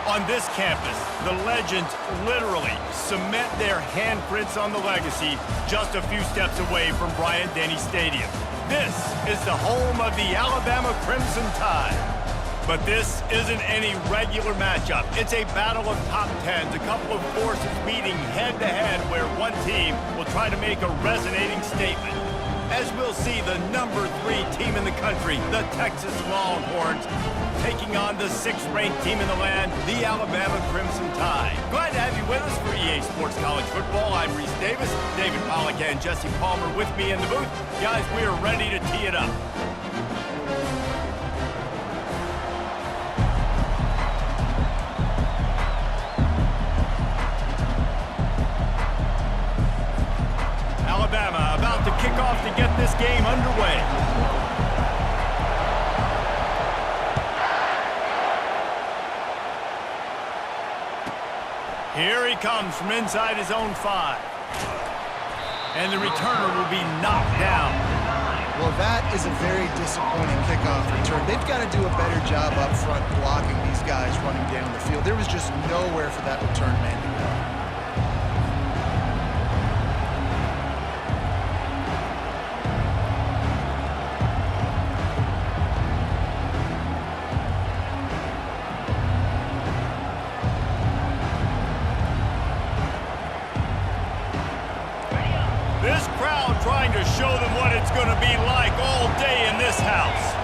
On this campus, the legends literally cement their handprints on the legacy just a few steps away from Bryant-Denny Stadium. This is the home of the Alabama Crimson Tide. But this isn't any regular matchup. It's a battle of top tens, a couple of forces meeting head-to-head where one team will try to make a resonating statement. As we'll see, the number 3 team in the country, the Texas Longhorns, taking on the 6th-ranked team in the land, the Alabama Crimson Tide. Glad to have you with us for EA Sports College Football. I'm Reese Davis, David Pollack and Jesse Palmer with me in the booth. Guys, we are ready to tee it up. Alabama about to kick off to get this game underway. Here he comes from inside his own 5. And the returner will be knocked down. Well, that is a very disappointing kickoff return. They've got to do a better job up front blocking these guys running down the field. There was just nowhere for that return man to go. This crowd trying to show them what it's going to be like all day in this house.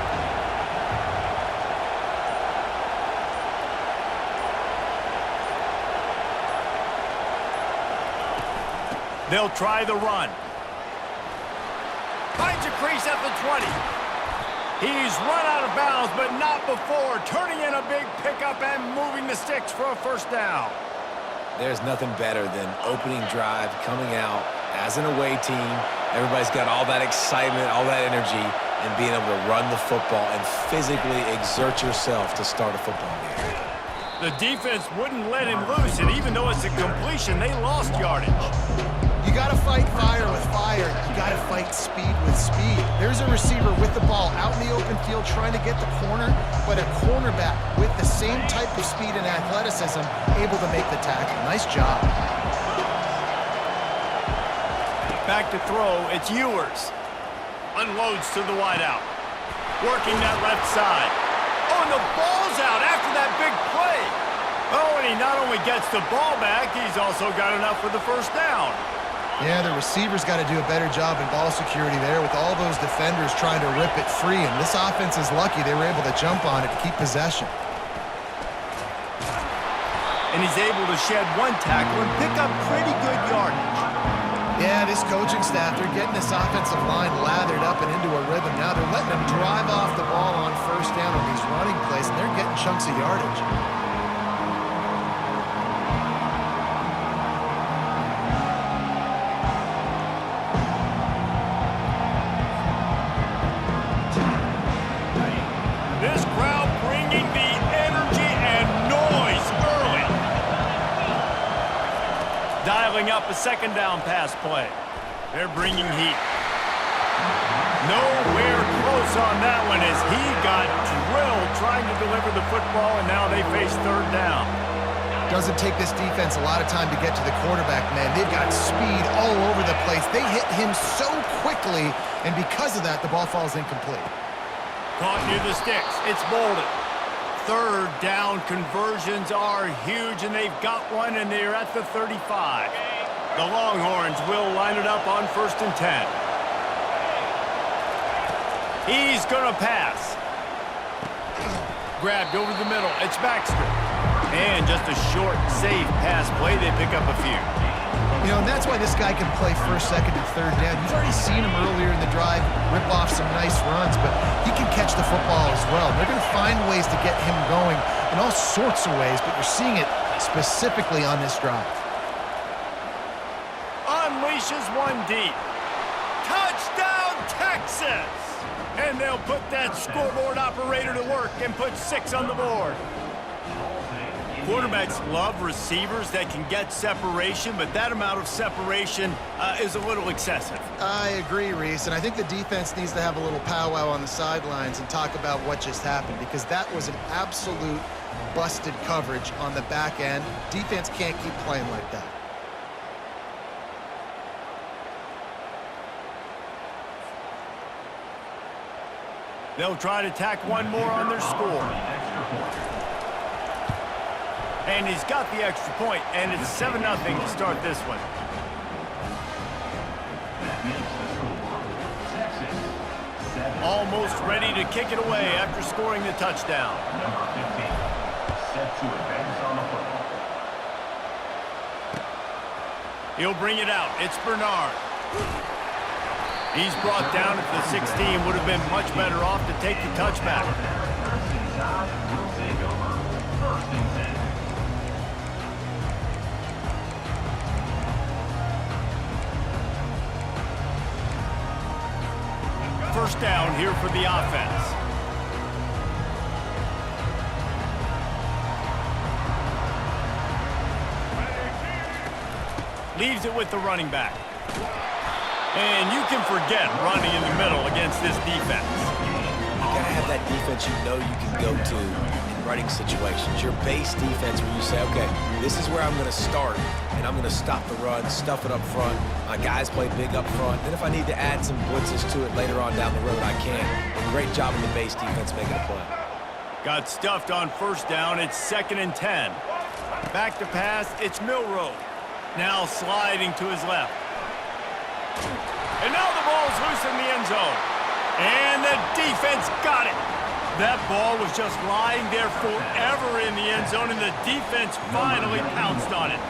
They'll try the run. Finds a crease at the 20. He's run out of bounds, but not before. Turning in a big pickup and moving the sticks for a first down. There's nothing better than opening drive, coming out as an away team. Everybody's got all that excitement, all that energy, and being able to run the football and physically exert yourself to start a football game. The defense wouldn't let him loose, and even though it's a completion, they lost yardage. You got to fight fire with fire. You got to fight speed with speed. There's a receiver with the ball out in the open field trying to get the corner, but a cornerback with the same type of speed and athleticism able to make the tackle. Nice job. Back to throw, it's Ewers. Unloads to the wideout. Working that left side. Oh, and the ball's out after that big play. Oh, and he not only gets the ball back, he's also got enough for the first down. Yeah, the receiver's got to do a better job in ball security there with all those defenders trying to rip it free, and this offense is lucky they were able to jump on it to keep possession. And he's able to shed one tackle and pick up pretty good yardage. Yeah, this coaching staff, they're getting this offensive line lathered up and into a rhythm. Now they're letting them drive off the ball on first down on these running plays, and they're getting chunks of yardage. This crowd bringing the energy and noise early. Dialing up a second down pass play. They're bringing heat. Nowhere close on that one as he got drilled trying to deliver the football, and now they face third down. Doesn't take this defense a lot of time to get to the quarterback, man. They've got speed all over the place. They hit him so quickly, and because of that, the ball falls incomplete. Caught near the sticks. It's Bolden. Third down conversions are huge, and they've got one, and they're at the 35. The Longhorns will line it up on 1st and 10. He's going to pass. Grabbed over the middle. It's Baxter. And just a short, safe pass play. They pick up a few. You know, and that's why this guy can play first, second, and third down. You've already seen him earlier in the drive rip off some nice runs, but he can catch the football as well. They're going to find ways to get him going in all sorts of ways, but you're seeing it specifically on this drive. Unleashes one deep. Touchdown, Texas! And they'll put that scoreboard operator to work and put 6 on the board. Quarterbacks love receivers that can get separation, but that amount of separation is a little excessive. I agree, Reese, and I think the defense needs to have a little powwow on the sidelines and talk about what just happened, because that was an absolute busted coverage on the back end. Defense can't keep playing like that. They'll try to tack one more on their score. And he's got the extra point, and it's 7-0 to start this one. Almost ready to kick it away after scoring the touchdown. Number 15, set to advance on the football. He'll bring it out. It's Bernard. He's brought down at the 16. Would have been much better off to take the touchback. First and 10 will take over. First and 10. First down here for the offense. Leaves it with the running back. And you can forget running in the middle against this defense. You got to have that defense you know you can go to in running situations. Your base defense where you say, okay, this is where I'm going to start, and I'm going to stop the run, stuff it up front. My guys play big up front. Then if I need to add some blitzes to it later on down the road, I can. A great job in the base defense making a play. Got stuffed on first down. It's 2nd and 10. Back to pass. It's Milroe. Now sliding to his left. And now the ball's loose in the end zone. And the defense got it. That ball was just lying there forever in the end zone, and the defense finally pounced on it.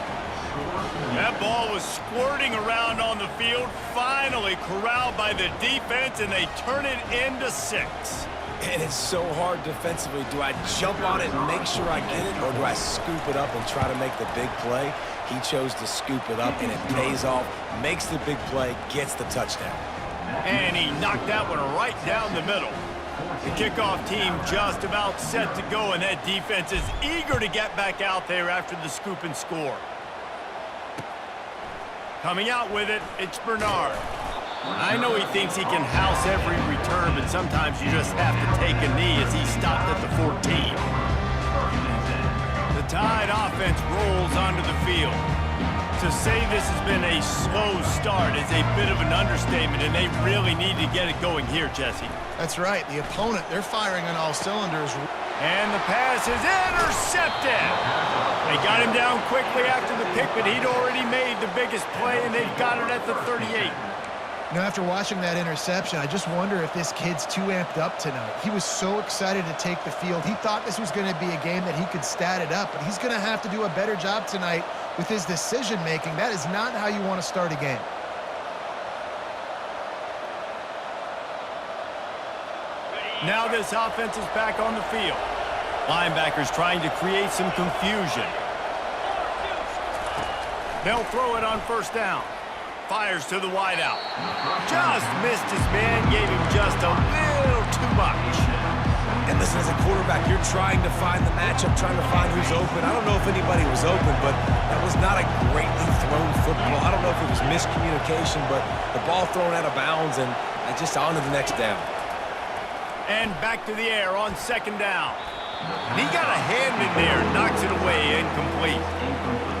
That ball was squirting around on the field, finally corralled by the defense, and they turn it into 6. And it's so hard defensively. Do I jump on it and make sure I get it, or do I scoop it up and try to make the big play? He chose to scoop it up, and it pays off, makes the big play, gets the touchdown. And he knocked that one right down the middle. The kickoff team just about set to go, and that defense is eager to get back out there after the scoop and score. Coming out with it, it's Bernard. I know he thinks he can house every return, but sometimes you just have to take a knee as he stopped at the 14. The Tide offense rolls onto the field. To say this has been a slow start is a bit of an understatement, and they really need to get it going here, Jesse. That's right. The opponent, they're firing on all cylinders. And the pass is intercepted. They got him down quickly after the pick, but he'd already made the biggest play, and they've got it at the 38. You know, after watching that interception, I just wonder if this kid's too amped up tonight. He was so excited to take the field. He thought this was going to be a game that he could stat it up, but he's going to have to do a better job tonight with his decision-making. That is not how you want to start a game. Now this offense is back on the field. Linebackers trying to create some confusion. They'll throw it on first down. Fires to the wideout. Just missed his man, gave him just a little too much. And listen, as a quarterback, you're trying to find the matchup, trying to find who's open. I don't know if anybody was open, but that was not a greatly thrown football. I don't know if it was miscommunication, but the ball thrown out of bounds and just on to the next down. And back to the air on second down. He got a hand in there, knocks it away, incomplete.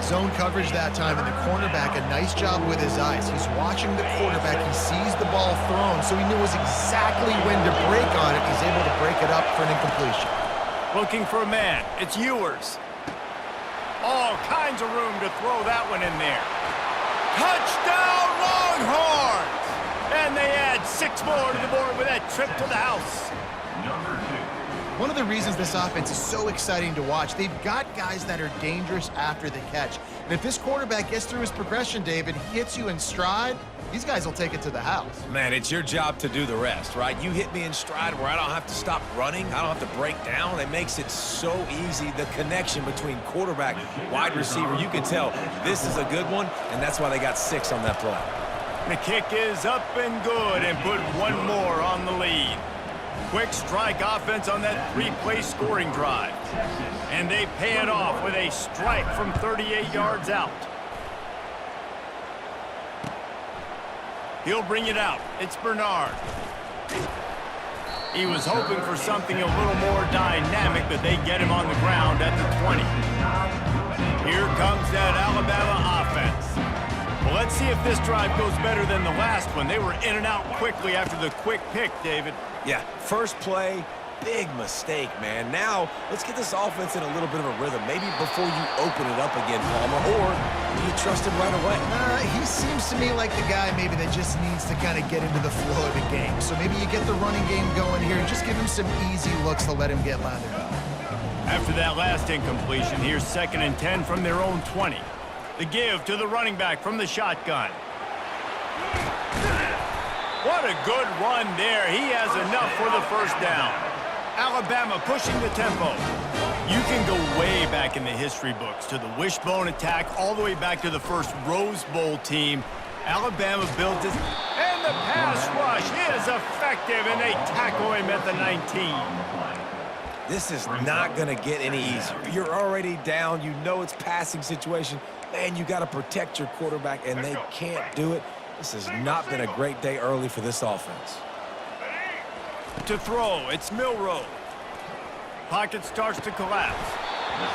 Zone coverage that time, and the cornerback, a nice job with his eyes. He's watching the quarterback. He sees the ball thrown, so he knows exactly when to break on it. He's able to break it up for an incompletion. Looking for a man. It's Ewers. All kinds of room to throw that one in there. Touchdown, Longhorns! And they add 6 more to the board with that trip to the house. Number 2. One of the reasons this offense is so exciting to watch, they've got guys that are dangerous after the catch. And if this quarterback gets through his progression, David, he hits you in stride, these guys will take it to the house. Man, it's your job to do the rest, right? You hit me in stride where I don't have to stop running. I don't have to break down. It makes it so easy. The connection between quarterback, wide receiver, you can tell this is a good one, and that's why they got 6 on that play. The kick is up and good, and put one more on the lead. Quick strike offense on that 3-play scoring drive. And they pay it off with a strike from 38 yards out. He'll bring it out. It's Bernard. He was hoping for something a little more dynamic, but they get him on the ground at the 20. Here comes that Alabama offense. Well, let's see if this drive goes better than the last one. They were in and out quickly after the quick pick, David. Yeah, first play, big mistake, man. Now, let's get this offense in a little bit of a rhythm. Maybe before you open it up again, Palmer, or do you trust him right away? He seems to me like the guy maybe that just needs to kind of get into the flow of the game. So maybe you get the running game going here and just give him some easy looks to let him get lathered up. After that last incompletion, here's 2nd and 10 from their own 20. The give to the running back from the shotgun. What a good run there. He has enough for the first down. Alabama pushing the tempo. You can go way back in the history books to the wishbone attack all the way back to the first Rose Bowl team. Alabama built this, and the pass rush is effective, and they tackle him at the 19. This is not going to get any easier. You're already down. You know it's passing situation. Man, you got to protect your quarterback, and they can't do it. This has not been a great day early for this offense. To throw, it's Milroe. Pocket starts to collapse.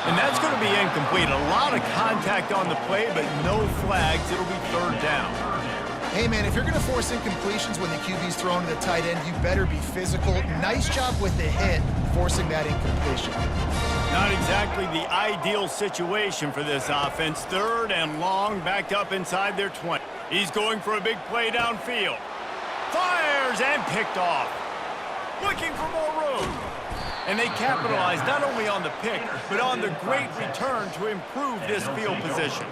And that's going to be incomplete. A lot of contact on the play, but no flags. It'll be 3rd down. Hey, man, if you're going to force incompletions when the QB's thrown to the tight end, you better be physical. Nice job with the hit, forcing that incompletion. Not exactly the ideal situation for this offense. 3rd and long, backed up inside their 20. He's going for a big play downfield. Fires and picked off. Looking for more room. And they capitalize not only on the pick, but on the great return to improve this field position.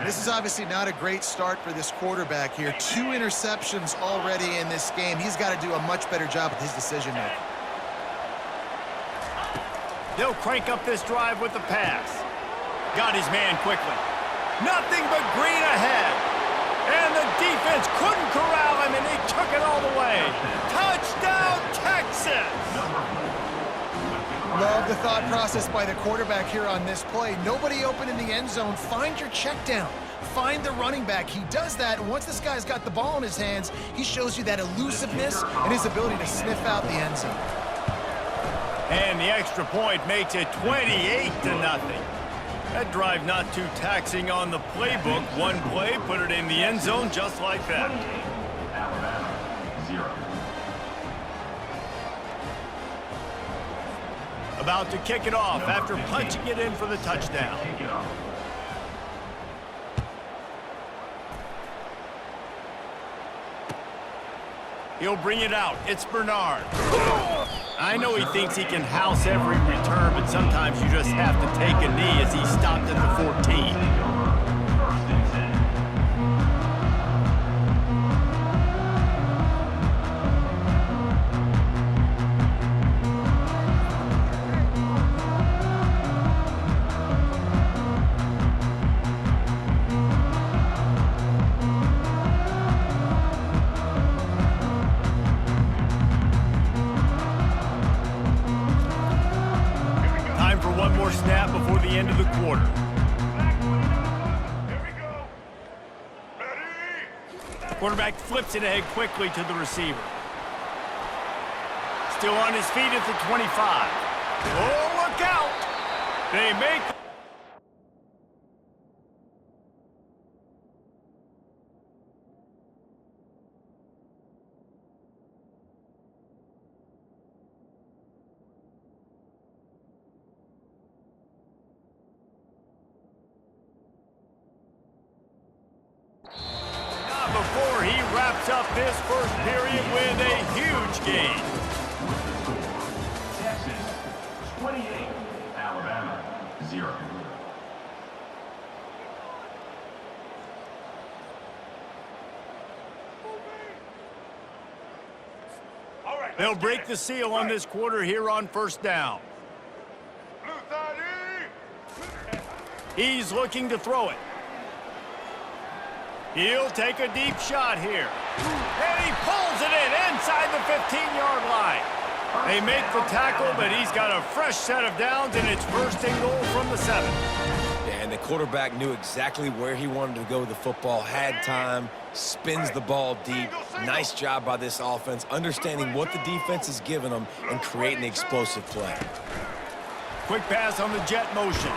This is obviously not a great start for this quarterback here. 2 interceptions already in this game. He's got to do a much better job with his decision-making. They'll crank up this drive with the pass. Got his man quickly. Nothing but green ahead. And the defense couldn't corral him, and he took it all the way. Touchdown, Texas! Love the thought process by the quarterback here on this play. Nobody open in the end zone. Find your check down. Find the running back. He does that, and once this guy's got the ball in his hands, he shows you that elusiveness and his ability to sniff out the end zone. And the extra point makes it 28-0. That drive not too taxing on the playbook. One play, put it in the end zone just like that. Alabama, 0. About to kick it off after punching it in for the touchdown. Kick it off. He'll bring it out. It's Bernard. I know he thinks he can house every return, but sometimes you just have to take a knee as he stopped at the 14. One more snap before the end of the quarter. Here we go. Ready? Quarterback flips it ahead quickly to the receiver. Still on his feet at the 25. Oh, look out! They make... before he wraps up this first period with a huge gain. Texas, 28. Alabama, 0. They'll break the seal on this quarter here on 1st down. He's looking to throw it. He'll take a deep shot here. And he pulls it in inside the 15-yard line. They make the tackle, but he's got a fresh set of downs, and it's 1st and goal from the 7. Yeah, and the quarterback knew exactly where he wanted to go with the football, had time, spins the ball deep. Nice job by this offense, understanding what the defense is giving them and creating the explosive play. Quick pass on the jet motion.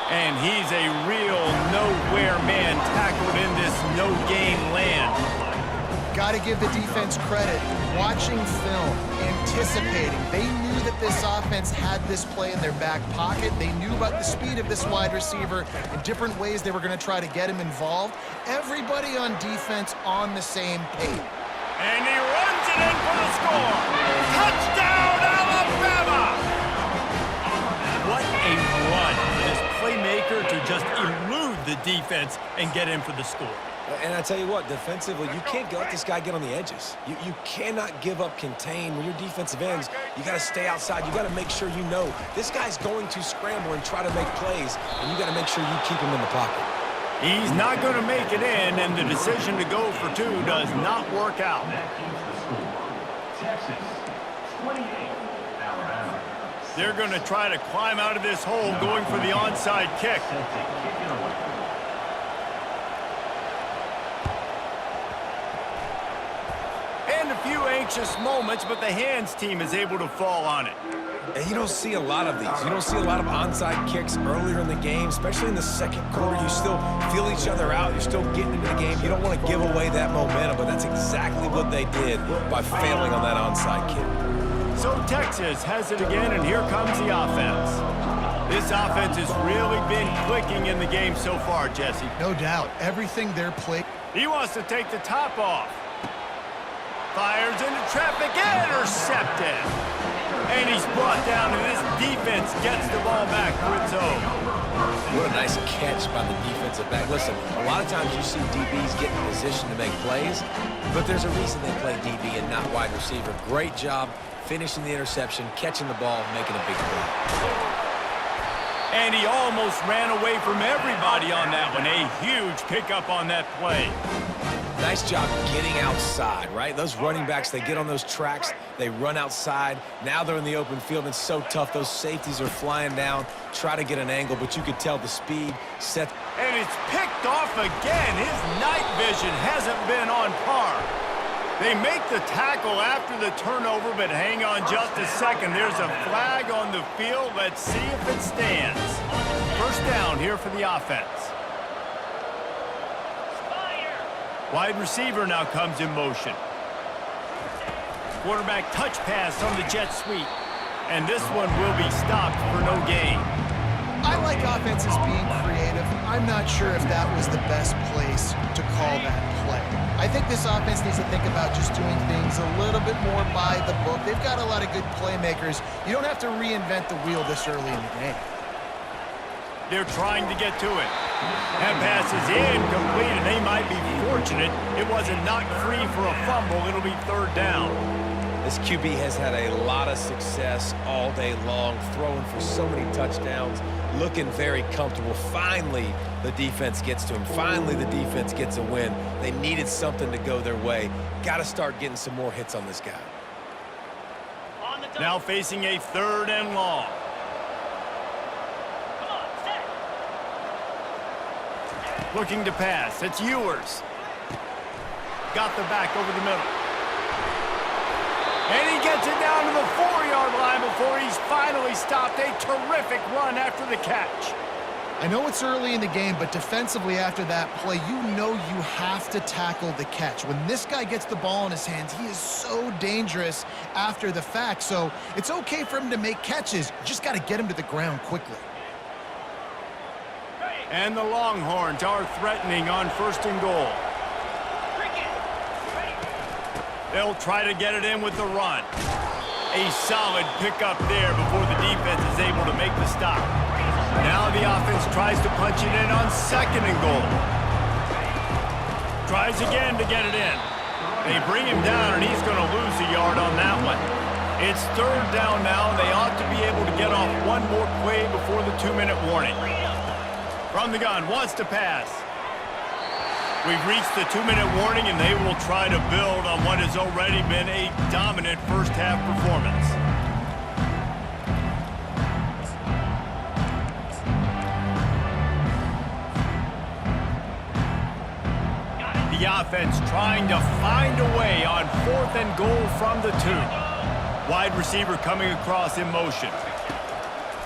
And he's a real nowhere man tackled in this no-gain land. Got to give the defense credit. Watching film, anticipating. They knew that this offense had this play in their back pocket. They knew about the speed of this wide receiver and different ways they were going to try to get him involved. Everybody on defense on the same page. And he runs it in for the score. Touchdown, Alabama! What a run for this playmaker to just elude the defense and get in for the score. And I tell you what, defensively, you can't let this guy get on the edges. You cannot give up contain. When you're defensive ends, you got to stay outside. You got to make sure you know this guy's going to scramble and try to make plays, and you got to make sure you keep him in the pocket. He's not going to make it in, and the decision to go for two does not work out. That keeps the score. Texas, 28, Alabama. They're going to try to climb out of this hole going for the onside kick. Set to kick it away. And a few anxious moments, but the hands team is able to fall on it. And you don't see a lot of these. You don't see a lot of onside kicks earlier in the game, especially in the second quarter. You still feel each other out. You're still getting into the game. You don't want to give away that momentum, but that's exactly what they did by failing on that onside kick. So Texas has it again, and here comes the offense. This offense has really been clicking in the game so far, Jesse. No doubt. Everything they're playing. He wants to take the top off. Fires into traffic, intercepted. And he's brought down, and this defense gets the ball back for its own. What a nice catch by the defensive back. Listen, a lot of times you see DBs get in position to make plays, but there's a reason they play DB and not wide receiver. Great job finishing the interception, catching the ball, making a big play. And he almost ran away from everybody on that one. A huge pickup on that play. Nice job getting outside, right? Those running backs, they get on those tracks, they run outside. Now they're in the open field. It's so tough. Those safeties are flying down, try to get an angle, but you could tell the speed set. And it's picked off again. His night vision hasn't been on par. They make the tackle after the turnover, but hang on just a second. There's a flag on the field. Let's see if it stands. First down here for the offense. Wide receiver now comes in motion. Quarterback touch pass on the jet sweep. And this one will be stopped for no gain. I like offenses being creative. I'm not sure if that was the best place to call that play. I think this offense needs to think about just doing things a little bit more by the book. They've got a lot of good playmakers. You don't have to reinvent the wheel this early in the game. They're trying to get to it. That pass is incomplete, and they might be fortunate it wasn't knocked free for a fumble. It'll be third down. This QB has had a lot of success all day long, throwing for so many touchdowns, looking very comfortable. Finally, the defense gets to him. Finally, the defense gets a win. They needed something to go their way. Got to start getting some more hits on this guy. Now facing a third and long. Looking to pass. It's Ewers. Got the back over the middle. And he gets it down to the 4-yard line before he's finally stopped. A terrific run after the catch. I know it's early in the game, but defensively after that play, you know you have to tackle the catch. When this guy gets the ball in his hands, he is so dangerous after the fact. So it's okay for him to make catches. You just got to get him to the ground quickly. And the Longhorns are threatening on first and goal. They'll try to get it in with the run. A solid pickup there before the defense is able to make the stop. Now the offense tries to punch it in on second and goal. Tries again to get it in. They bring him down, and he's going to lose a yard on that one. It's third down now, and they ought to be able to get off one more play before the 2-minute warning. From the gun, wants to pass. We've reached the 2-minute warning, and they will try to build on what has already been a dominant first-half performance. The offense trying to find a way on 4th and goal from the 2. Wide receiver coming across in motion.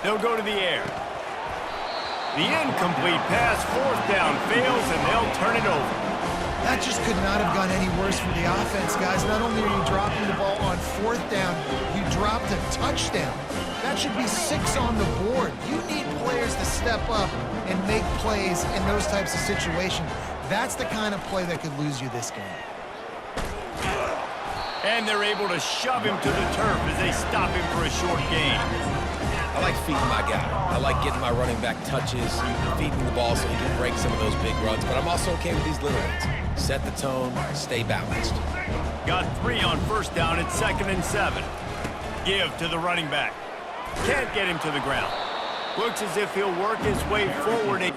They'll go to the air. The incomplete pass, 4th down, fails, and they'll turn it over. That just could not have gone any worse for the offense, guys. Not only are you dropping the ball on 4th down, you dropped a touchdown. That should be 6 on the board. You need players to step up and make plays in those types of situations. That's the kind of play that could lose you this game. And they're able to shove him to the turf as they stop him for a short gain. I like feeding my guy. I like getting my running back touches, feeding the ball so he can break some of those big runs, but I'm also okay with these little ones. Set the tone, stay balanced. Got 3 on 1st down at 2nd and 7. Give to the running back. Can't get him to the ground. Looks as if he'll work his way forward.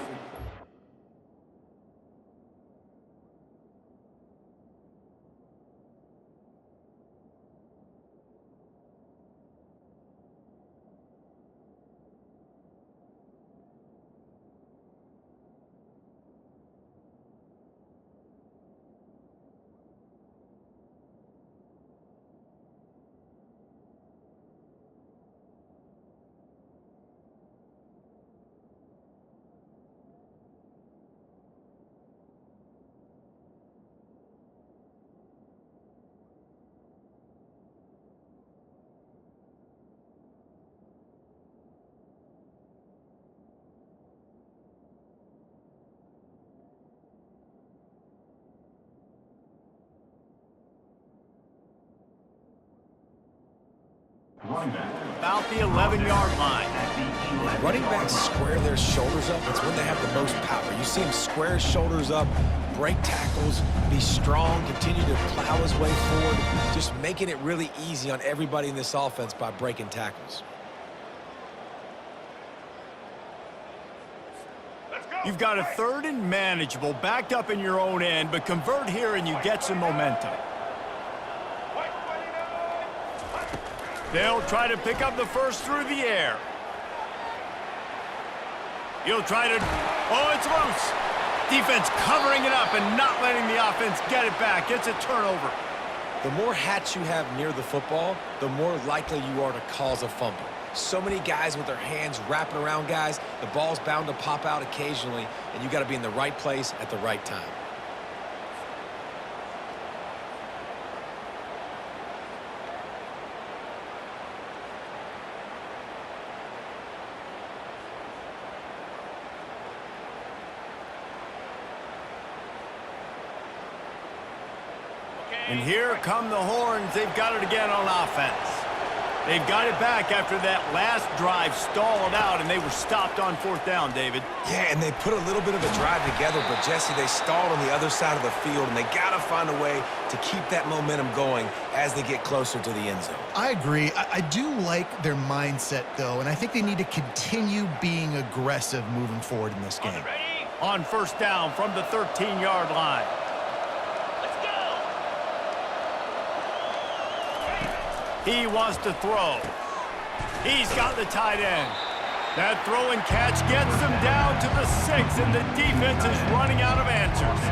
About the 11-yard line. Running backs square their shoulders up. It's when they have the most power. You see him square his shoulders up, break tackles, be strong, continue to plow his way forward, just making it really easy on everybody in this offense by breaking tackles. You've got a 3rd and manageable, backed up in your own end, but convert here and you get some momentum. They'll try to pick up the first through the air. He'll try to... Oh, it's loose. Defense covering it up and not letting the offense get it back. It's a turnover. The more hats you have near the football, the more likely you are to cause a fumble. So many guys with their hands wrapping around guys, the ball's bound to pop out occasionally, and you got to be in the right place at the right time. And here come the horns. They've got it again on offense. They've got it back after that last drive stalled out, and they were stopped on 4th down, David. Yeah, and they put a little bit of a drive together, but, Jesse, they stalled on the other side of the field, and they got to find a way to keep that momentum going as they get closer to the end zone. I agree. I do like their mindset, though, and I think they need to continue being aggressive moving forward in this game. On 1st down from the 13-yard line. He wants to throw. He's got the tight end. That throw and catch gets them down to the 6, and the defense is running out of answers.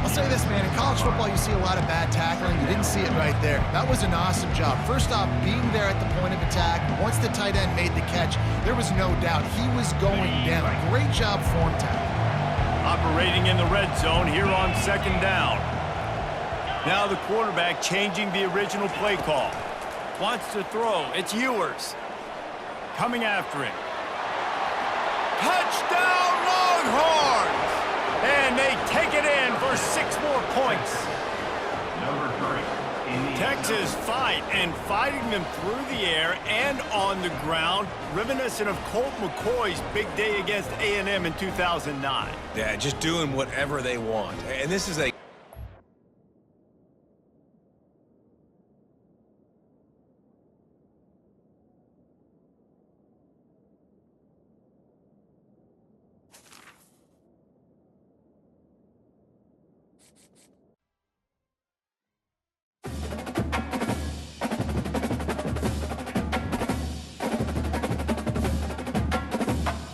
I'll say this, man. In college football, you see a lot of bad tackling. You didn't see it right there. That was an awesome job. First off, being there at the point of attack. Once the tight end made the catch, there was no doubt he was going down. Great job form tackle. Operating in the red zone here on 2nd down. Now the quarterback changing the original play call. Wants to throw. It's Ewers. Coming after him. Touchdown, Longhorns! And they take it in for 6 more points. Number 3. Texas fighting them through the air and on the ground, reminiscent of Colt McCoy's big day against A&M in 2009. Yeah, just doing whatever they want. And this is a